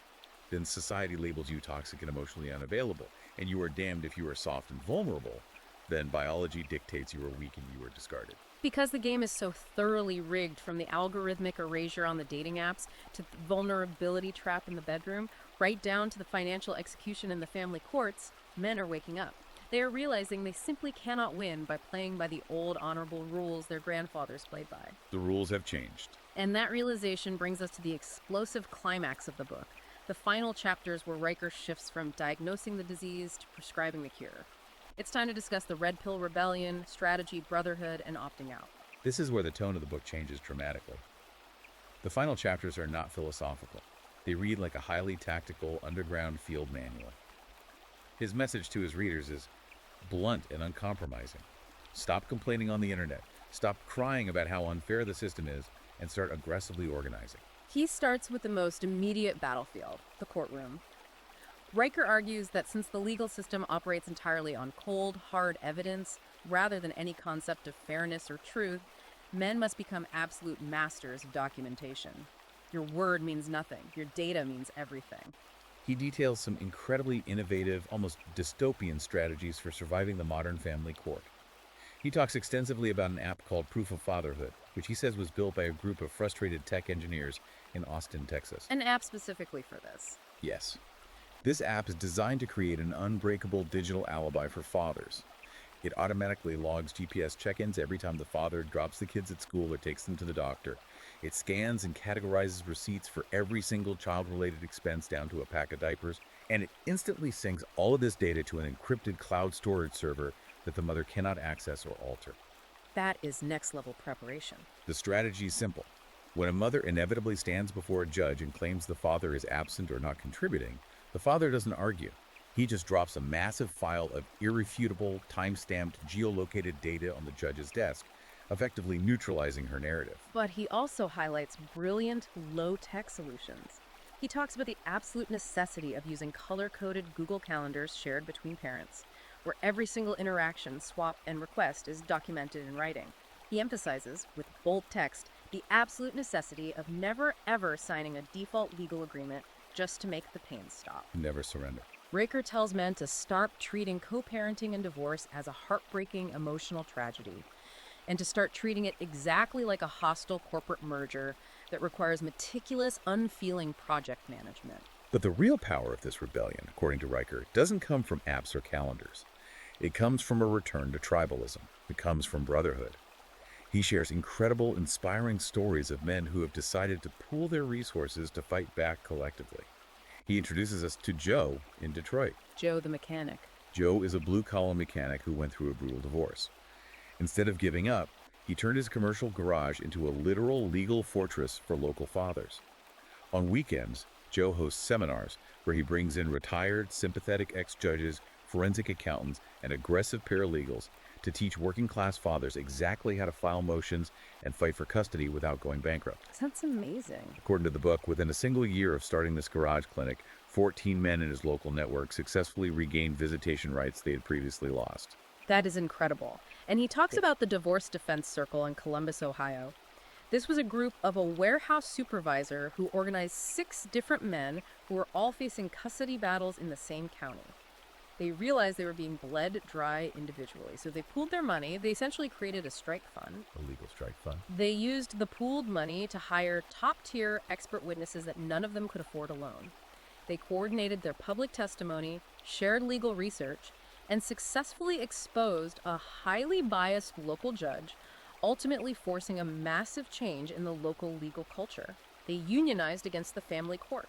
then society labels you toxic and emotionally unavailable. And you are damned if you are soft and vulnerable, then biology dictates you are weak and you are discarded. Because the game is so thoroughly rigged, from the algorithmic erasure on the dating apps to the vulnerability trap in the bedroom, right down to the financial execution in the family courts, men are waking up. They are realizing they simply cannot win by playing by the old honorable rules their grandfathers played by. The rules have changed. And that realization brings us to the explosive climax of the book, the final chapters where Riker shifts from diagnosing the disease to prescribing the cure. It's time to discuss the Red Pill Rebellion, strategy, brotherhood, and opting out. This is where the tone of the book changes dramatically. The final chapters are not philosophical. They read like a highly tactical underground field manual. His message to his readers is blunt and uncompromising. Stop complaining on the internet. Stop crying about how unfair the system is, and start aggressively organizing. He starts with the most immediate battlefield, the courtroom. Riker argues that since the legal system operates entirely on cold, hard evidence, rather than any concept of fairness or truth, men must become absolute masters of documentation. Your word means nothing. Your data means everything. He details some incredibly innovative, almost dystopian strategies for surviving the modern family court. He talks extensively about an app called Proof of Fatherhood, which he says was built by a group of frustrated tech engineers in Austin, Texas. An app specifically for this. Yes. This app is designed to create an unbreakable digital alibi for fathers. It automatically logs GPS check-ins every time the father drops the kids at school or takes them to the doctor. It scans and categorizes receipts for every single child-related expense down to a pack of diapers, and it instantly syncs all of this data to an encrypted cloud storage server that the mother cannot access or alter. That is next-level preparation. The strategy is simple. When a mother inevitably stands before a judge and claims the father is absent or not contributing, the father doesn't argue. He just drops a massive file of irrefutable, time-stamped, geolocated data on the judge's desk, effectively neutralizing her narrative. But he also highlights brilliant, low-tech solutions. He talks about the absolute necessity of using color-coded Google calendars shared between parents, where every single interaction, swap, and request is documented in writing. He emphasizes, with bold text, the absolute necessity of never ever signing a default legal agreement just to make the pain stop. Never surrender. Riker tells men to start treating co-parenting and divorce as a heartbreaking emotional tragedy, and to start treating it exactly like a hostile corporate merger that requires meticulous, unfeeling project management. But the real power of this rebellion, according to Riker, doesn't come from apps or calendars. It comes from a return to tribalism. It comes from brotherhood. He shares incredible, inspiring stories of men who have decided to pool their resources to fight back collectively. He introduces us to Joe in Detroit. Joe the mechanic. Joe is a blue-collar mechanic who went through a brutal divorce. Instead of giving up, he turned his commercial garage into a literal legal fortress for local fathers. On weekends, Joe hosts seminars where he brings in retired, sympathetic ex-judges, forensic accountants, and aggressive paralegals to teach working-class fathers exactly how to file motions and fight for custody without going bankrupt. That's amazing. According to the book, within a single year of starting this garage clinic, 14 men in his local network successfully regained visitation rights they had previously lost. That is incredible. And he talks about the Divorce Defense Circle in Columbus, Ohio. This was a group of a warehouse supervisor who organized 6 different men who were all facing custody battles in the same county. They realized they were being bled dry individually, so they pooled their money. They essentially created a strike fund. A legal strike fund. They used the pooled money to hire top-tier expert witnesses that none of them could afford alone. They coordinated their public testimony, shared legal research, and successfully exposed a highly biased local judge, ultimately forcing a massive change in the local legal culture. They unionized against the family court.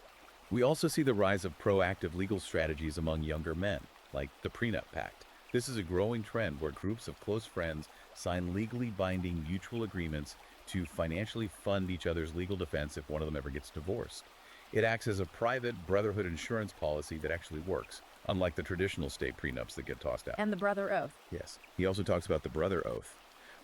We also see the rise of proactive legal strategies among younger men, like the prenup pact. This is a growing trend where groups of close friends sign legally binding mutual agreements to financially fund each other's legal defense if one of them ever gets divorced. It acts as a private brotherhood insurance policy that actually works, unlike the traditional state prenups that get tossed out. And the brother oath. Yes. He also talks about the brother oath,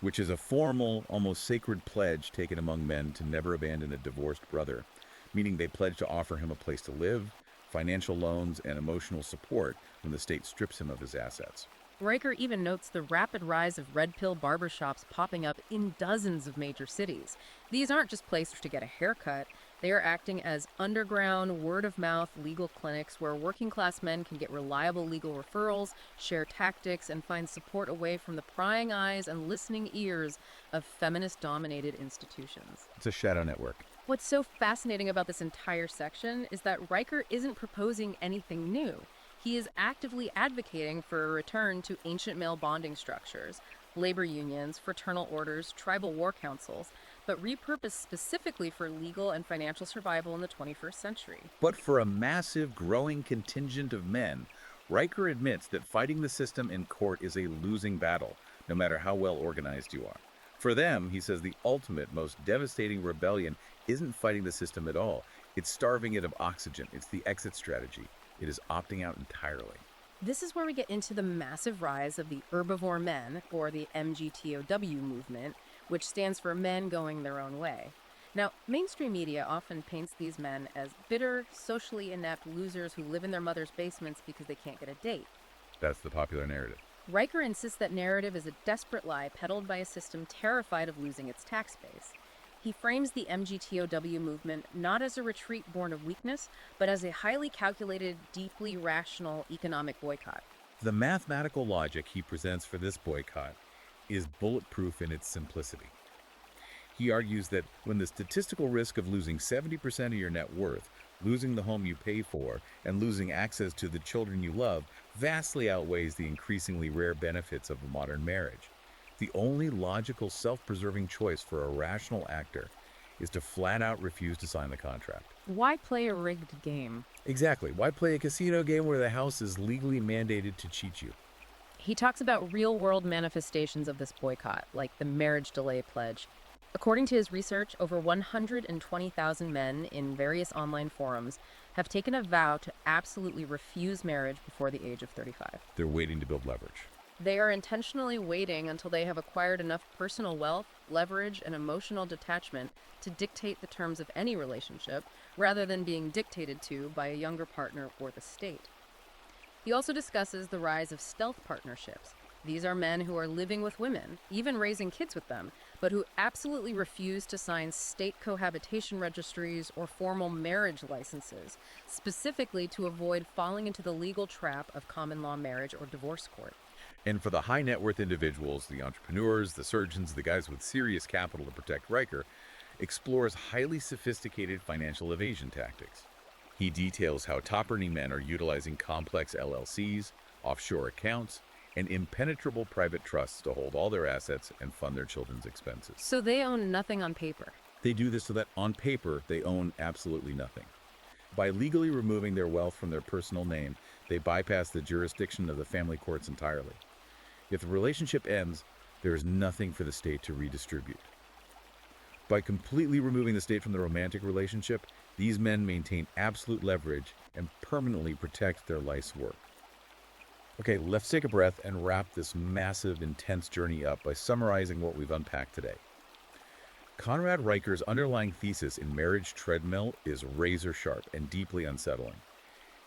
which is a formal, almost sacred pledge taken among men to never abandon a divorced brother, meaning they pledge to offer him a place to live, financial loans, and emotional support when the state strips him of his assets. Riker even notes the rapid rise of red pill barbershops popping up in dozens of major cities. These aren't just places to get a haircut. They are acting as underground, word-of-mouth legal clinics where working-class men can get reliable legal referrals, share tactics, and find support away from the prying eyes and listening ears of feminist-dominated institutions. It's a shadow network. What's so fascinating about this entire section is that Riker isn't proposing anything new. He is actively advocating for a return to ancient male bonding structures, labor unions, fraternal orders, tribal war councils, but repurposed specifically for legal and financial survival in the 21st century. But for a massive, growing contingent of men, Riker admits that fighting the system in court is a losing battle, no matter how well organized you are. For them, he says, the ultimate, most devastating rebellion isn't fighting the system at all. It's starving it of oxygen. It's the exit strategy. It is opting out entirely. This is where we get into the massive rise of the herbivore men, or the MGTOW movement, which stands for men going their own way. Now, mainstream media often paints these men as bitter, socially inept losers who live in their mother's basements because they can't get a date. That's the popular narrative. Riker insists that narrative is a desperate lie peddled by a system terrified of losing its tax base. He frames the MGTOW movement not as a retreat born of weakness, but as a highly calculated, deeply rational economic boycott. The mathematical logic he presents for this boycott is bulletproof in its simplicity. He argues that when the statistical risk of losing 70% of your net worth, losing the home you pay for, and losing access to the children you love vastly outweighs the increasingly rare benefits of a modern marriage, the only logical, self-preserving choice for a rational actor is to flat out refuse to sign the contract. Why play a rigged game? Exactly. Why play a casino game where the house is legally mandated to cheat you? He talks about real-world manifestations of this boycott, like the marriage delay pledge. According to his research, over 120,000 men in various online forums have taken a vow to absolutely refuse marriage before the age of 35. They're waiting to build leverage. They are intentionally waiting until they have acquired enough personal wealth, leverage, and emotional detachment to dictate the terms of any relationship, rather than being dictated to by a younger partner or the state. He also discusses the rise of stealth partnerships. These are men who are living with women, even raising kids with them, but who absolutely refuse to sign state cohabitation registries or formal marriage licenses, specifically to avoid falling into the legal trap of common law marriage or divorce court. And for the high net worth individuals, the entrepreneurs, the surgeons, the guys with serious capital to protect Riker, explores highly sophisticated financial evasion tactics. He details how top-earning men are utilizing complex LLCs, offshore accounts, and impenetrable private trusts to hold all their assets and fund their children's expenses. So they own nothing on paper. They do this so that on paper, they own absolutely nothing. By legally removing their wealth from their personal name, they bypass the jurisdiction of the family courts entirely. If the relationship ends, there is nothing for the state to redistribute. By completely removing the state from the romantic relationship, these men maintain absolute leverage and permanently protect their life's work. Okay, let's take a breath and wrap this massive, intense journey up by summarizing what we've unpacked today. Conrad Reicher's underlying thesis in Marriage Treadmill is razor sharp and deeply unsettling.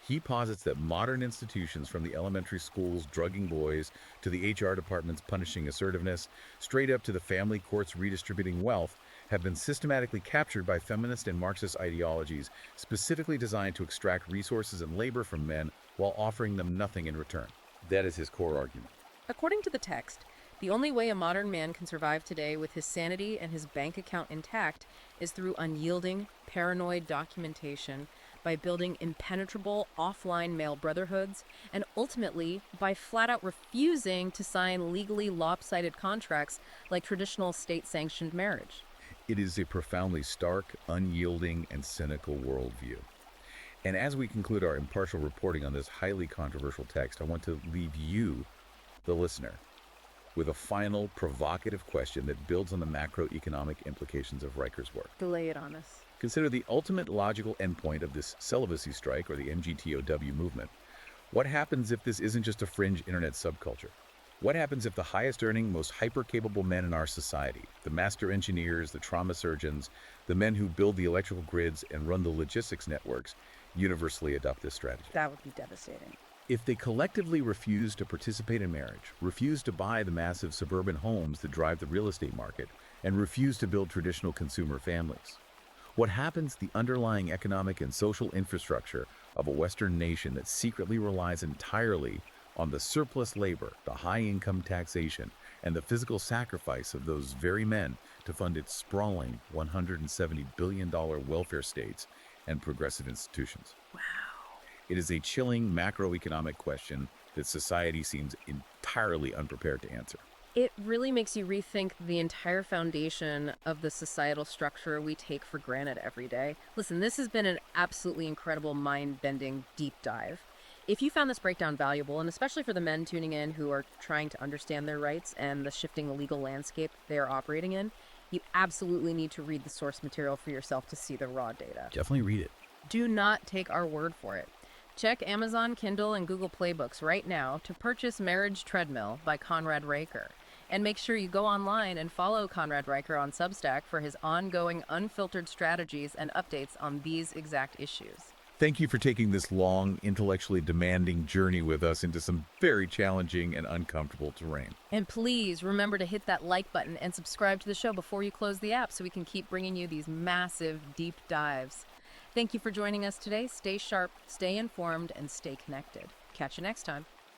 He posits that modern institutions, from the elementary schools drugging boys to the HR departments punishing assertiveness, straight up to the family courts redistributing wealth, have been systematically captured by feminist and Marxist ideologies specifically designed to extract resources and labor from men while offering them nothing in return. That is his core argument. According to the text, the only way a modern man can survive today with his sanity and his bank account intact is through unyielding, paranoid documentation, by building impenetrable offline male brotherhoods, and ultimately by flat out refusing to sign legally lopsided contracts like traditional state-sanctioned marriage. It is a profoundly stark, unyielding, and cynical worldview. And as we conclude our impartial reporting on this highly controversial text, I want to leave you, the listener, with a final provocative question that builds on the macroeconomic implications of Reicher's work. Lay it on us. Consider the ultimate logical endpoint of this celibacy strike, or the MGTOW movement. What happens if this isn't just a fringe internet subculture? What happens if the highest-earning, most hyper-capable men in our society, the master engineers, the trauma surgeons, the men who build the electrical grids and run the logistics networks, universally adopt this strategy? That would be devastating. If they collectively refuse to participate in marriage, refuse to buy the massive suburban homes that drive the real estate market, and refuse to build traditional consumer families, what happens to the underlying economic and social infrastructure of a Western nation that secretly relies entirely on the surplus labor, the high-income taxation, and the physical sacrifice of those very men to fund its sprawling $170 billion welfare states and progressive institutions? Wow. It is a chilling macroeconomic question that society seems entirely unprepared to answer. It really makes you rethink the entire foundation of the societal structure we take for granted every day. Listen, this has been an absolutely incredible, mind-bending deep dive. If you found this breakdown valuable, and especially for the men tuning in who are trying to understand their rights and the shifting legal landscape they are operating in, you absolutely need to read the source material for yourself to see the raw data. Definitely read it. Do not take our word for it. Check Amazon, Kindle, and Google Playbooks right now to purchase Marriage Treadmill by Conrad Reicher. And make sure you go online and follow Conrad Reicher on Substack for his ongoing unfiltered strategies and updates on these exact issues. Thank you for taking this long, intellectually demanding journey with us into some very challenging and uncomfortable terrain. And please remember to hit that like button and subscribe to the show before you close the app so we can keep bringing you these massive deep dives. Thank you for joining us today. Stay sharp, stay informed, and stay connected. Catch you next time.